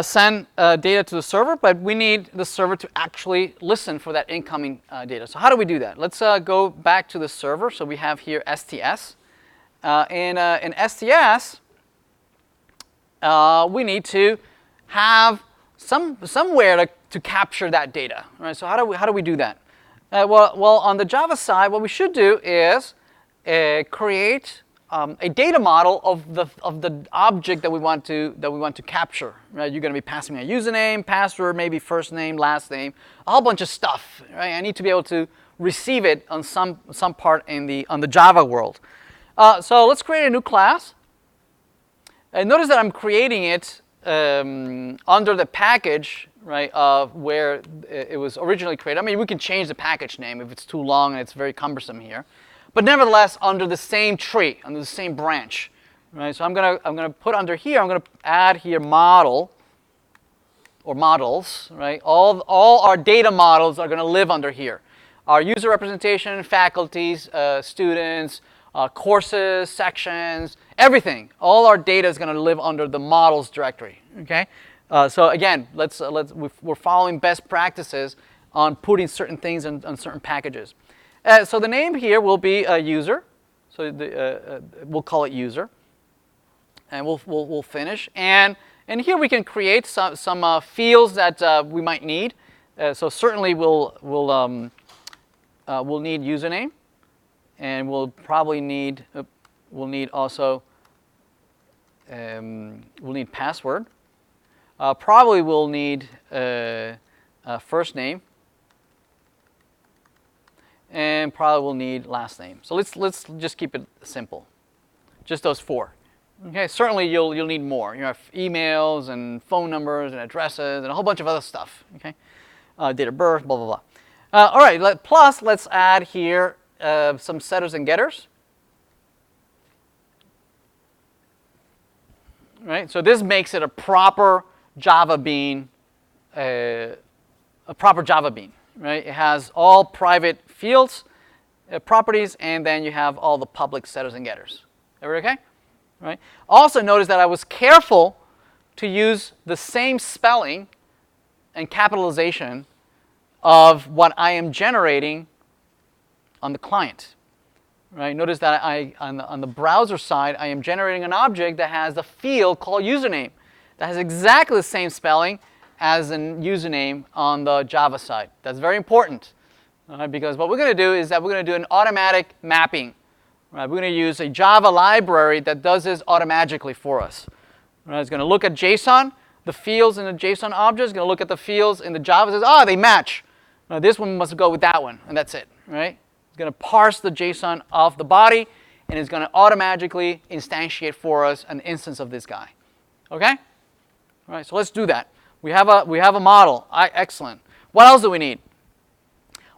send data to the server, but we need the server to actually listen for that incoming data. So how do we do that? Let's go back to the server. So we have here STS. In STS, we need to have somewhere to capture that data. Right? So how do we do that? Well, on the Java side, what we should do is create a data model of the object that we want to capture. Right? You're going to be passing me a username, password, maybe first name, last name, a whole bunch of stuff. Right? I need to be able to receive it on some part on the Java world. So let's create a new class. And notice that I'm creating it under the package, right, of where it was originally created. I mean, we can change the package name if it's too long and it's very cumbersome here. But nevertheless, under the same tree, under the same branch, right? So I'm gonna put under here. I'm gonna add here model or models, right? All our data models are gonna live under here. Our user representation, faculties, students, courses, sections, everything. All our data is gonna live under the models directory. Okay. So again, we're following best practices on putting certain things on certain packages. So the name here will be user. So we'll call it user, and we'll finish. And here we can create some fields that we might need. So certainly we'll need username, and we'll probably need also we'll need password. Probably we'll need first name. And probably we'll need last name. So let's just keep it simple. Just those four. Okay. Certainly you'll need more. You have emails and phone numbers and addresses and a whole bunch of other stuff. Okay. Date of birth, blah blah blah. All right. Plus, let's add here some setters and getters. Right. So this makes it a proper Java bean. A proper Java bean. Right? It has all private fields, properties, and then you have all the public setters and getters. Everybody okay? Right? Also notice that I was careful to use the same spelling and capitalization of what I am generating on the client. Right? Notice that on the browser side, I am generating an object that has a field called username that has exactly the same spelling as a username on the Java side. That's very important, because what we're going to do is that we're going to do an automatic mapping. Right? We're going to use a Java library that does this automatically for us. Right? It's going to look at JSON, the fields in the JSON object. It's going to look at the fields in the Java. It says, they match. Now, this one must go with that one, and that's it. Right? It's going to parse the JSON of the body, and it's going to automatically instantiate for us an instance of this guy. Okay? All right. So let's do that. We have a model. Excellent. What else do we need?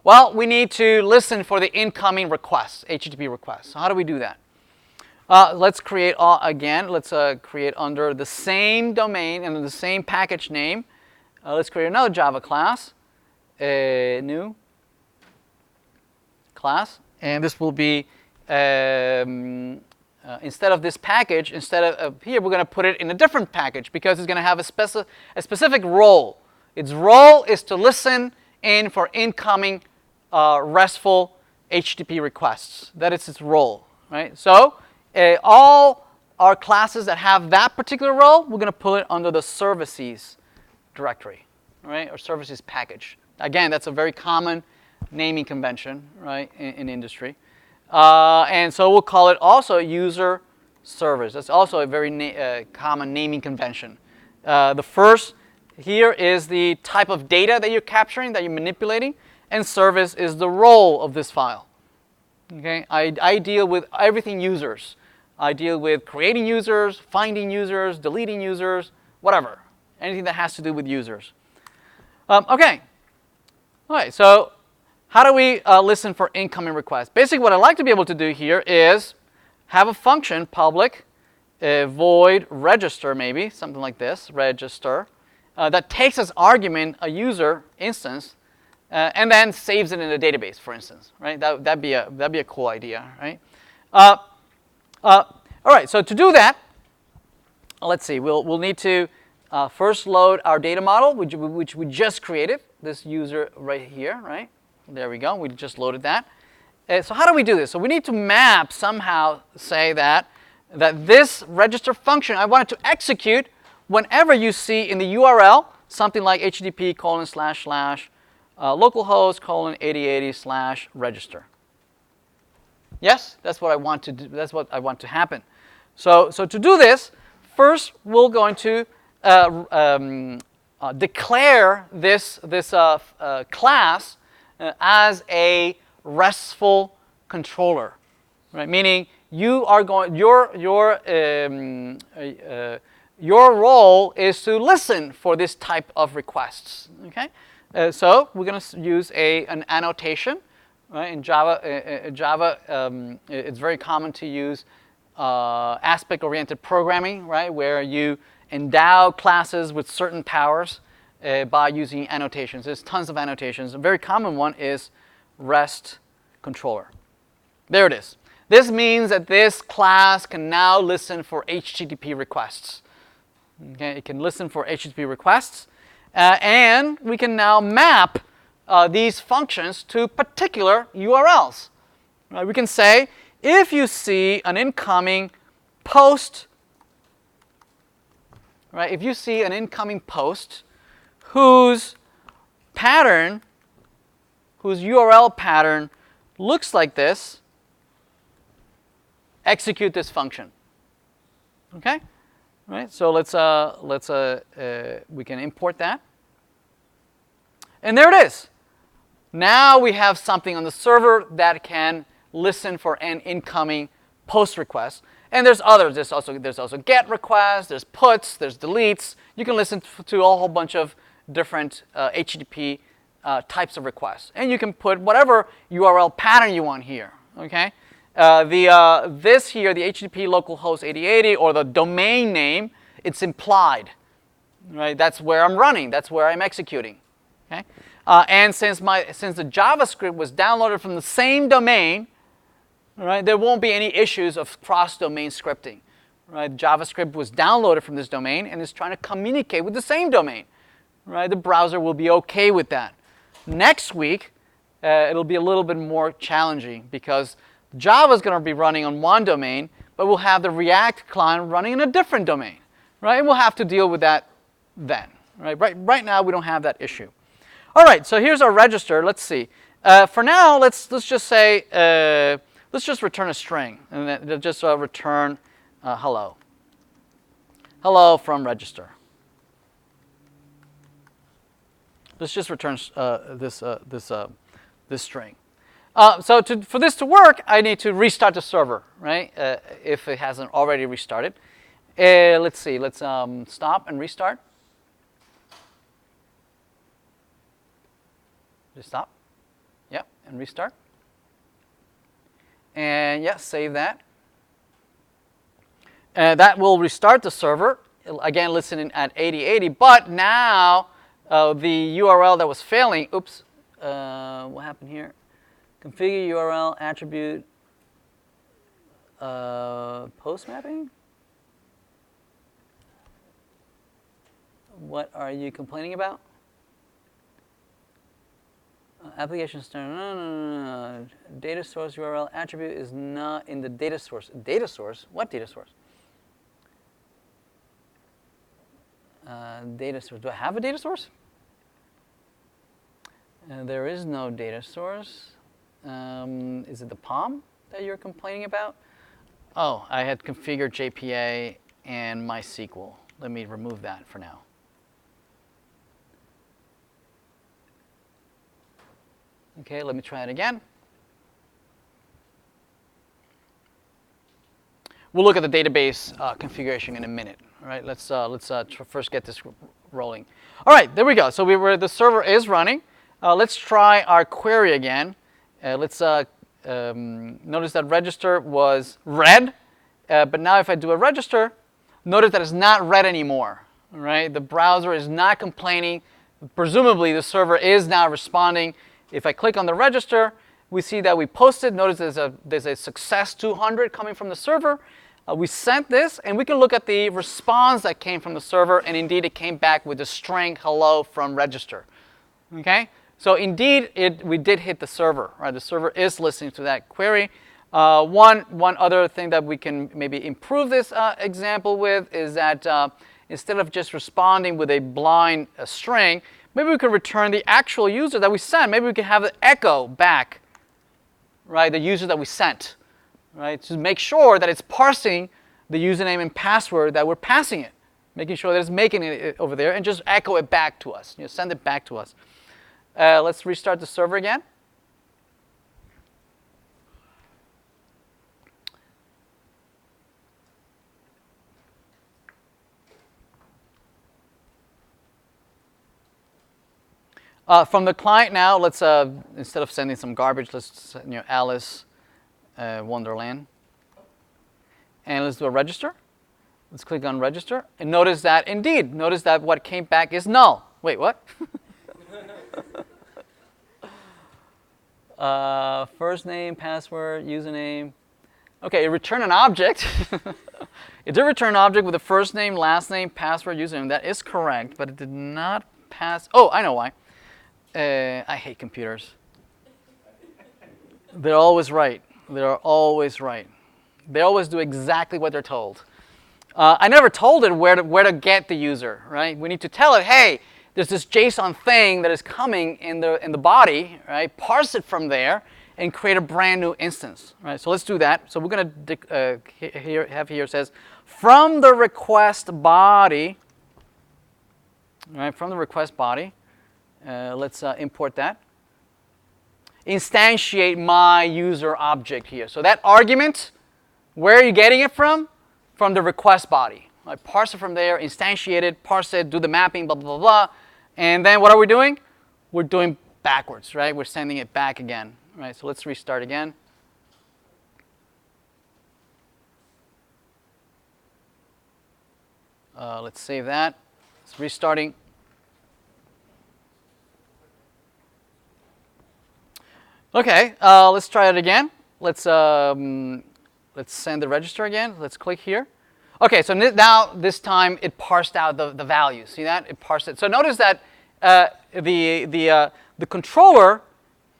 Well, we need to listen for the incoming requests, HTTP requests. So how do we do that? Let's create again. Let's create under the same domain and the same package name. Let's create another Java class, a new class, and this will be instead of this package, instead of here, we're going to put it in a different package because it's going to have a specific role. Its role is to listen in for incoming RESTful HTTP requests. That is its role, right? So all our classes that have that particular role, we're going to put it under the services directory, right, or services package. Again, that's a very common naming convention, right, in industry. And so we'll call it also user service. That's also a very common naming convention. The first here is the type of data that you're capturing, that you're manipulating, and service is the role of this file. Okay, I deal with everything users. I deal with creating users, finding users, deleting users, whatever. Anything that has to do with users. Okay. All right, so how do we listen for incoming requests? Basically, what I'd like to be able to do here is have a function, public, void register maybe, something like this, register, that takes as argument a user instance and then saves it in a database, for instance, right? That'd be a cool idea, right? All right, so to do that, let's see, we'll need to first load our data model, which we just created. This user right here, right? There we go. We just loaded that. So how do we do this? So we need to map somehow, say that this register function, I want it to execute whenever you see in the URL something like http://localhost:8080/register. Yes, that's what I want to do. That's what I want to happen. So to do this, first we're going to declare this class as a RESTful controller, right? Meaning you are going your role is to listen for this type of requests. Okay, so we're going to use an annotation. Right? In Java, it's very common to use aspect-oriented programming, right? Where you endow classes with certain powers by using annotations. There's tons of annotations. A very common one is REST controller. There it is. This means that this class can now listen for HTTP requests. Okay, it can listen for HTTP requests, and we can now map these functions to particular URLs. Right? We can say, if you see an incoming post, right? If you see an incoming post whose URL pattern looks like this, execute this function. Okay, right? So we can import that, and there it is. Now we have something on the server that can listen for an incoming post request. And there's others. There's also GET requests, there's puts, there's deletes. You can listen to a whole bunch of different HTTP types of requests. And you can put whatever URL pattern you want here. Okay? This here, the HTTP localhost 8080, or the domain name, it's implied. Right? That's where I'm running. That's where I'm executing. Okay? And since the JavaScript was downloaded from the same domain, right, there won't be any issues of cross-domain scripting. Right? JavaScript was downloaded from this domain and is trying to communicate with the same domain. Right? The browser will be okay with that. Next week, it'll be a little bit more challenging because Java is going to be running on one domain, but we'll have the React client running in a different domain. Right? And we'll have to deal with that then. Right now, we don't have that issue. All right, so here's our register. Let's see. For now, let's just say let's just return a string, and then just return hello. Hello from register. Let's just return this string. So for this to work, I need to restart the server, right? If it hasn't already restarted. Let's see. Let's stop and restart. Just stop. Yep, and restart. And yes, save that. That will restart the server. Again, listening at 8080. But now the URL that was failing. Oops. What happened here? Configure URL attribute post mapping. What are you complaining about? Application standard. No. Data source URL attribute is not in the data source. Data source? What data source? Data source. Do I have a data source? There is no data source. Is it the POM that you're complaining about? Oh, I had configured JPA and MySQL. Let me remove that for now. Okay, let me try it again. We'll look at the database configuration in a minute. All right, let's first get this rolling. All right, there we go. So the server is running. Let's try our query again. Let's notice that register was red, but now if I do a register, notice that it's not red anymore. Right, the browser is not complaining. Presumably, the server is now responding. If I click on the register, we see that we posted. Notice there's a success 200 coming from the server. We sent this, and we can look at the response that came from the server, and indeed it came back with the string hello from register. Okay? So indeed, we did hit the server. Right? The server is listening to that query. One other thing that we can maybe improve this example with is that instead of just responding with a blind string, maybe we could return the actual user that we sent. Maybe we can have it echo back, right, the user that we sent, right, to make sure that it's parsing the username and password that we're passing it, making sure that it's making it over there, and just echo it back to us, send it back to us. Let's restart the server again. From the client now, let's instead of sending some garbage, let's send Alice Wonderland, and let's do a register. Let's click on register, and notice that what came back is null. Wait, what? First name, password, username. Okay, it returned an object. It did return an object with the first name, last name, password, username. That is correct, but it did not pass. Oh, I know why. I hate computers. They're always right. They're always right. They always do exactly what they're told. I never told it where to get the user, right? We need to tell it, hey, there's this JSON thing that is coming in the body, right? Parse it from there and create a brand new instance, right? So let's do that. So we're going to have here it says from the request body, right? From the request body. Let's import that. Instantiate my user object here. So that argument, where are you getting it from? From the request body. Right? Parse it from there, instantiate it, parse it, do the mapping, blah, blah, blah, blah. And then what are we doing? We're doing backwards, right? We're sending it back again. Right? So let's restart again. Let's save that. It's restarting. Okay, let's try it again. Let's send the register again. Let's click here. Okay, so now this time it parsed out the values. See that? It parsed it. So notice that the controller,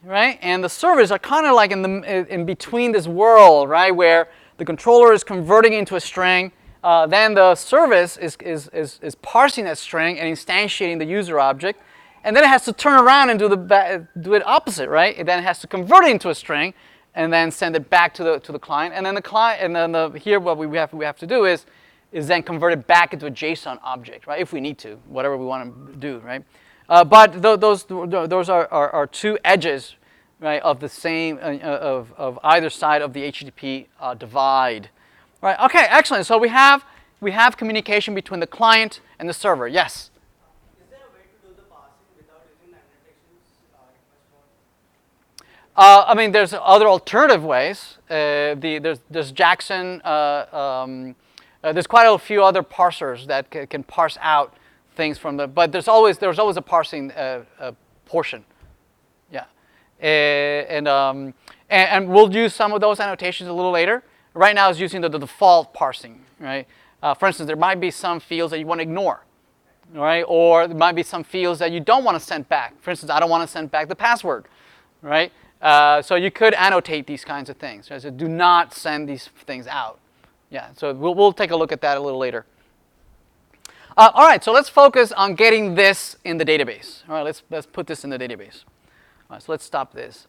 right, and the servers are kind of like in between this world, right, where the controller is converting into a string. Then the service is parsing that string and instantiating the user object. And then it has to turn around and do it opposite, right? It then has to convert it into a string, and then send it back to the client. And then the client, and then here what we have to do is then convert it back into a JSON object, right? If we need to, whatever we want to do, right? But those are two edges, right, of the same of either side of the HTTP divide, right? Okay, excellent. So we have communication between the client and the server. Yes. I mean, there's other alternative ways. There's Jackson. There's quite a few other parsers that can parse out things from the. But there's always a parsing portion. Yeah, and we'll use some of those annotations a little later. Right now, it's using the default parsing. Right. For instance, there might be some fields that you want to ignore. Right. Or there might be some fields that you don't want to send back. For instance, I don't want to send back the password. Right. So you could annotate these kinds of things. Right? So do not send these things out. Yeah, so we'll take a look at that a little later. All right, so let's focus on getting this in the database. All right, let's put this in the database. All right, so let's stop this.